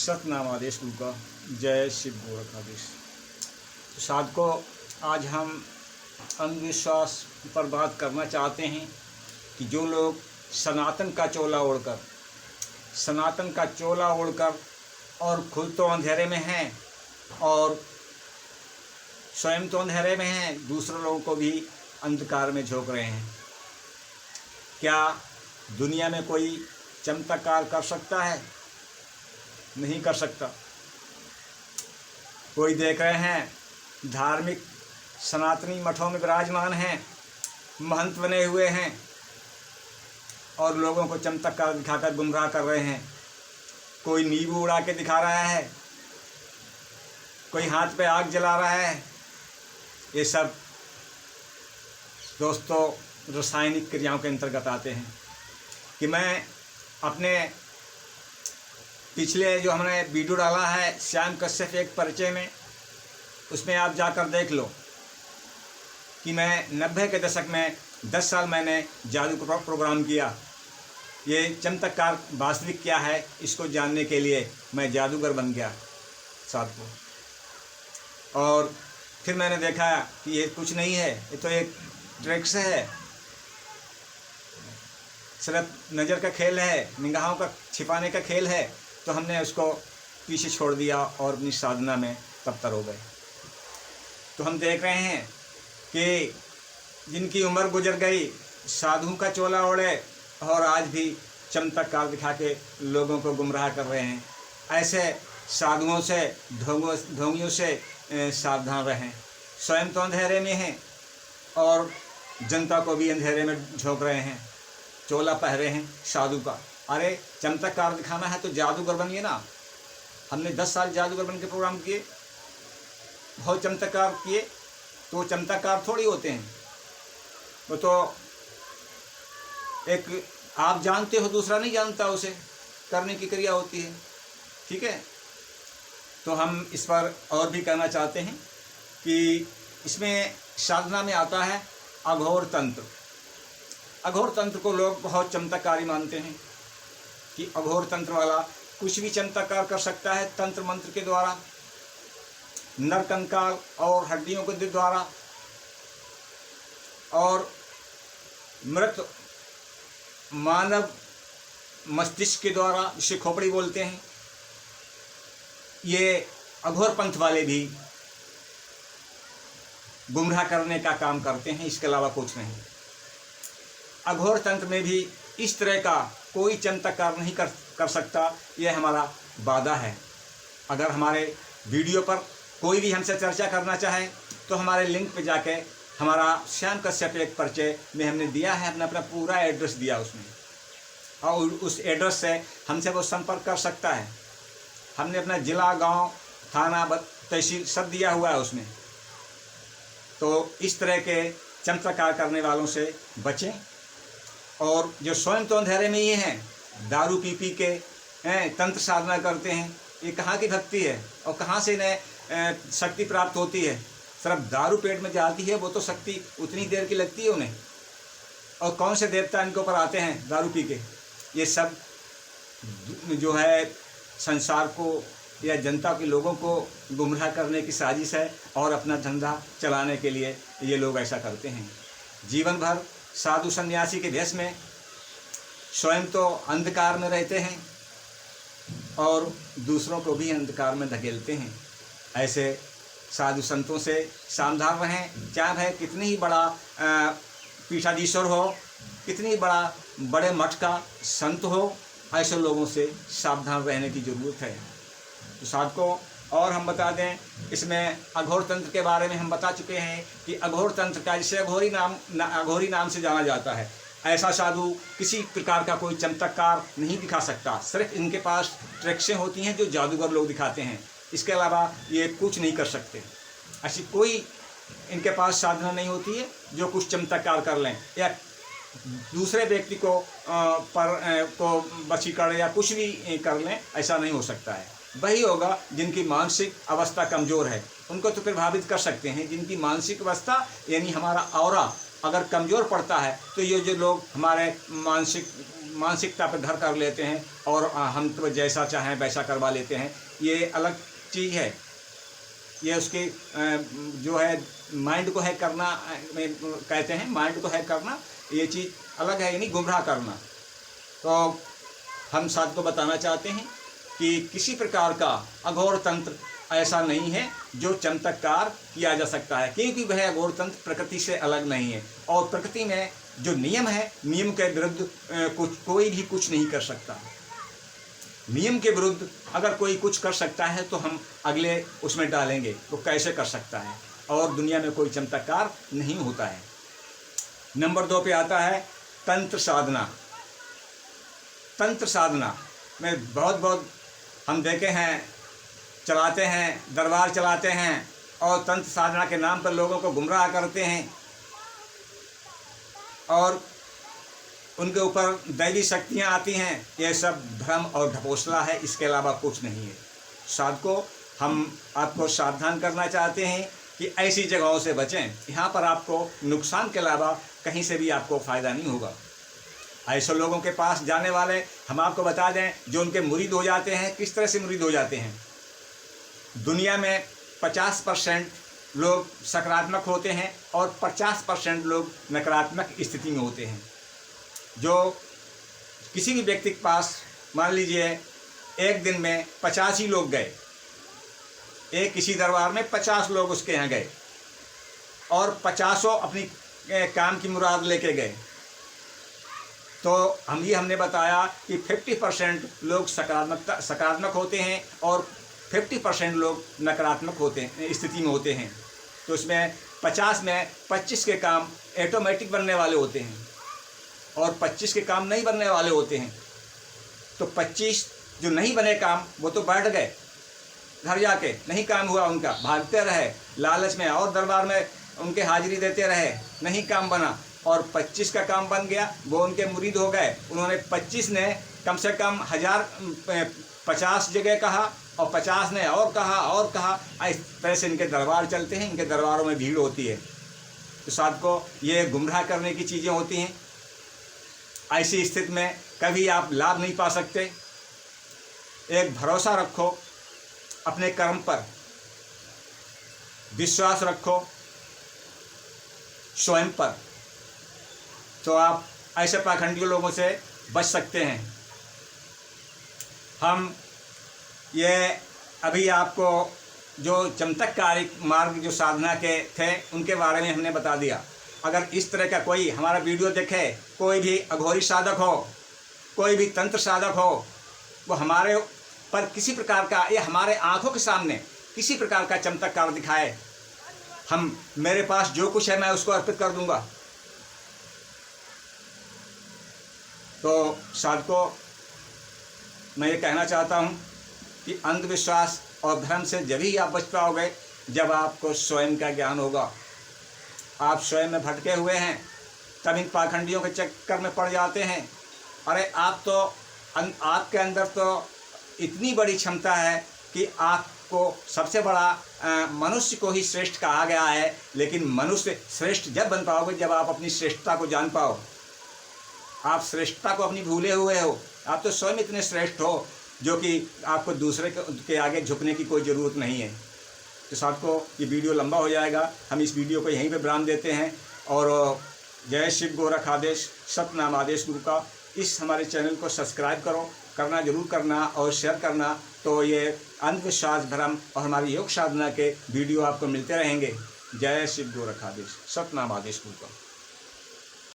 सतनाम आदेश गुरु का। जय शिव गोरखाधीश। तो साधकों, आज हम अंधविश्वास पर बात करना चाहते हैं कि जो लोग सनातन का चोला ओढ़कर और खुद तो अंधेरे में हैं और स्वयं तो अंधेरे में हैं, दूसरे लोगों को भी अंधकार में झोंक रहे हैं। क्या दुनिया में कोई चमत्कार कर सकता है? नहीं कर सकता। कोई देख रहे हैं धार्मिक सनातनी मठों में विराजमान हैं, महंत बने हुए हैं और लोगों को चमत्कार दिखाकर गुमराह कर रहे हैं। कोई नींबू उड़ा के दिखा रहा है, कोई हाथ पे आग जला रहा है। ये सब दोस्तों रासायनिक क्रियाओं के अंतर्गत आते हैं। कि मैं अपने पिछले जो हमने वीडियो डाला है श्याम कश्यप एक परिचय में, उसमें आप जाकर देख लो कि मैं 90 के दशक में 10 साल मैंने जादू का प्रोग्राम किया। ये चमत्कार वास्तविक क्या है इसको जानने के लिए मैं जादूगर बन गया साधकों। और फिर मैंने देखा कि ये कुछ नहीं है, ये तो एक ट्रिक्स है, सिर्फ नज़र का खेल है, निगाहों का छिपाने का खेल है। तो हमने उसको पीछे छोड़ दिया और अपनी साधना में तत्पर हो गए। तो हम देख रहे हैं कि जिनकी उम्र गुजर गई साधुओं का चोला ओढ़े और आज भी चमत्कार दिखा के लोगों को गुमराह कर रहे हैं। ऐसे साधुओं से ढोंगियों से सावधान रहें। स्वयं तो अंधेरे में हैं और जनता को भी अंधेरे में झोंक रहे हैं, चोला पहरे हैं साधु का। अरे चमत्कार दिखाना है तो जादूगर बनिए ना। हमने 10 साल जादूगर बन के प्रोग्राम किए, बहुत चमत्कार किए। तो चमत्कार थोड़ी होते हैं, वो तो एक आप जानते हो दूसरा नहीं जानता, उसे करने की क्रिया होती है। ठीक है। तो हम इस पर और भी कहना चाहते हैं कि इसमें साधना में आता है अघोर तंत्र। अघोर तंत्र को लोग बहुत चमत्कारी मानते हैं कि अघोर तंत्र वाला कुछ भी चमत्कार कर सकता है तंत्र मंत्र के द्वारा, नर कंकाल और हड्डियों के द्वारा और मृत मानव मस्तिष्क के द्वारा, जिसे खोपड़ी बोलते हैं। ये अघोर पंथ वाले भी गुमराह करने का काम करते हैं, इसके अलावा कुछ नहीं। अघोर तंत्र में भी इस तरह का कोई चमत्कार नहीं कर सकता, यह हमारा वादा है। अगर हमारे वीडियो पर कोई भी हमसे चर्चा करना चाहे तो हमारे लिंक पे जाके हमारा श्याम कश्यप एक परिचय में हमने दिया है, हमने अपना पूरा एड्रेस दिया उसमें, और उस एड्रेस से हमसे वो संपर्क कर सकता है। हमने अपना ज़िला, गांव, थाना, तहसील सब दिया हुआ है उसमें। तो इस तरह के चमत्कार करने वालों से बचें। और जो स्वयं तो अंधेरे में ही हैं, दारू पी के तंत्र साधना करते हैं, ये कहाँ की भक्ति है और कहाँ से इन्हें शक्ति प्राप्त होती है? सिर्फ दारू पेट में जाती है, वो तो शक्ति उतनी देर की लगती है उन्हें। और कौन से देवता इनके ऊपर आते हैं दारू पी के? ये सब जो है संसार को या जनता के लोगों को गुमराह करने की साजिश है और अपना धंधा चलाने के लिए ये लोग ऐसा करते हैं। जीवन भर साधु सन्यासी के भेष में स्वयं तो अंधकार में रहते हैं और दूसरों को भी अंधकार में धकेलते हैं। ऐसे साधु संतों से सावधान रहें। चाहे वह कितनी ही बड़ा पीठाधीश्वर हो, कितनी बड़े मठ का संत हो, ऐसे लोगों से सावधान रहने की ज़रूरत है। तो साधकों, और हम बता दें, इसमें अघोर तंत्र के बारे में हम बता चुके हैं कि अघोर तंत्र का, जिसे अघोरी नाम से जाना जाता है, ऐसा साधु किसी प्रकार का कोई चमत्कार नहीं दिखा सकता। सिर्फ इनके पास ट्रिक्सें होती हैं जो जादूगर लोग दिखाते हैं, इसके अलावा ये कुछ नहीं कर सकते। ऐसी कोई इनके पास साधना नहीं होती है जो कुछ चमत्कार कर लें या दूसरे व्यक्ति को वशीकरण या कुछ भी कर लें, ऐसा नहीं हो सकता है। वही होगा जिनकी मानसिक अवस्था कमज़ोर है, उनको तो प्रभावित कर सकते हैं। जिनकी मानसिक अवस्था यानी हमारा ऑरा अगर कमज़ोर पड़ता है तो ये जो लोग हमारे मानसिक मानसिकता पर घर कर लेते हैं और हम तो जैसा चाहें वैसा करवा लेते हैं। ये अलग चीज़ है। ये उसके जो है माइंड को हैक करना कहते हैं, माइंड को हैक करना ये चीज़ अलग है, यानी गुमराह करना। तो हम साथ को बताना चाहते हैं कि किसी प्रकार का अघोर तंत्र ऐसा नहीं है जो चमत्कार किया जा सकता है, क्योंकि वह अघोर तंत्र प्रकृति से अलग नहीं है। और प्रकृति में जो नियम है, नियम के विरुद्ध कोई भी कुछ नहीं कर सकता। नियम के विरुद्ध अगर कोई कुछ कर सकता है तो हम अगले उसमें डालेंगे तो कैसे कर सकता है, और दुनिया में कोई चमत्कार नहीं होता है। नंबर 2 पे आता है तंत्र साधना। तंत्र साधना में बहुत हम देखे हैं, चलाते हैं, दरबार चलाते हैं और तंत्र साधना के नाम पर लोगों को गुमराह करते हैं और उनके ऊपर दैवी शक्तियाँ आती हैं। यह सब भ्रम और ढकोसला है, इसके अलावा कुछ नहीं है। साधकों, हम आपको सावधान करना चाहते हैं कि ऐसी जगहों से बचें। यहाँ पर आपको नुकसान के अलावा कहीं से भी आपको फ़ायदा नहीं होगा। ऐसे लोगों के पास जाने वाले हम आपको बता दें, जो उनके मुरीद हो जाते हैं, किस तरह से मुरीद हो जाते हैं। दुनिया में 50% लोग सकारात्मक होते हैं और 50% लोग नकारात्मक स्थिति में होते हैं। जो किसी भी व्यक्ति के पास मान लीजिए एक दिन में 50 ही लोग गए, एक किसी दरबार में 50 लोग उसके यहाँ गए और 50 अपनी काम की मुराद लेके गए, तो हमने बताया कि 50% लोग सकारात्मक होते हैं और 50% लोग नकारात्मक होते हैं स्थिति में होते हैं। तो इसमें 50 में 25 के काम ऑटोमेटिक बनने वाले होते हैं और 25 के काम नहीं बनने वाले होते हैं। तो 25 जो नहीं बने काम, वो तो बैठ गए घर जाके, नहीं काम हुआ उनका, भागते रहे लालच में और दरबार में उनके हाजिरी देते रहे, नहीं काम बना। और 25 का काम बन गया, वो उनके मुरीद हो गए। उन्होंने 25 ने कम से कम 50 जगह कहा और 50 ने और कहा। इस तरह से इनके दरबार चलते हैं, इनके दरबारों में भीड़ होती है। तो साथ को ये गुमराह करने की चीज़ें होती हैं। ऐसी स्थिति में कभी आप लाभ नहीं पा सकते। एक भरोसा रखो अपने कर्म पर, विश्वास रखो स्वयं पर, तो आप ऐसे पाखंडी लोगों से बच सकते हैं। हम ये अभी आपको जो चमत्कारी मार्ग जो साधना के थे उनके बारे में हमने बता दिया। अगर इस तरह का कोई हमारा वीडियो देखे, कोई भी अघोरी साधक हो, कोई भी तंत्र साधक हो, वो हमारे पर किसी प्रकार का या हमारे आंखों के सामने किसी प्रकार का चमत्कार दिखाए, मेरे पास जो कुछ है मैं उसको अर्पित कर दूंगा। तो साधकों, मैं ये कहना चाहता हूँ कि अंधविश्वास और भ्रम से जब ही आप बच पाओगे जब आपको स्वयं का ज्ञान होगा। आप स्वयं में भटके हुए हैं, तब इन पाखंडियों के चक्कर में पड़ जाते हैं। अरे आपके अंदर तो इतनी बड़ी क्षमता है कि आपको सबसे बड़ा मनुष्य को ही श्रेष्ठ कहा गया है, लेकिन मनुष्य श्रेष्ठ जब बन पाओगे जब आप अपनी श्रेष्ठता को जान पाओ। आप श्रेष्ठता को अपनी भूले हुए हो। आप तो स्वयं इतने श्रेष्ठ हो जो कि आपको दूसरे के आगे झुकने की कोई ज़रूरत नहीं है। तो साथ को ये वीडियो लंबा हो जाएगा, हम इस वीडियो को यहीं पे विराम देते हैं। और जय शिव गोरख आदेश, सतनाम आदेश गुरु का। इस हमारे चैनल को सब्सक्राइब करना जरूर करना और शेयर करना, तो ये अंधविश्वास, भ्रम और हमारी योग साधना के वीडियो आपको मिलते रहेंगे। जय शिव गोरख आदेश, सतनाम आदेश गुरु का।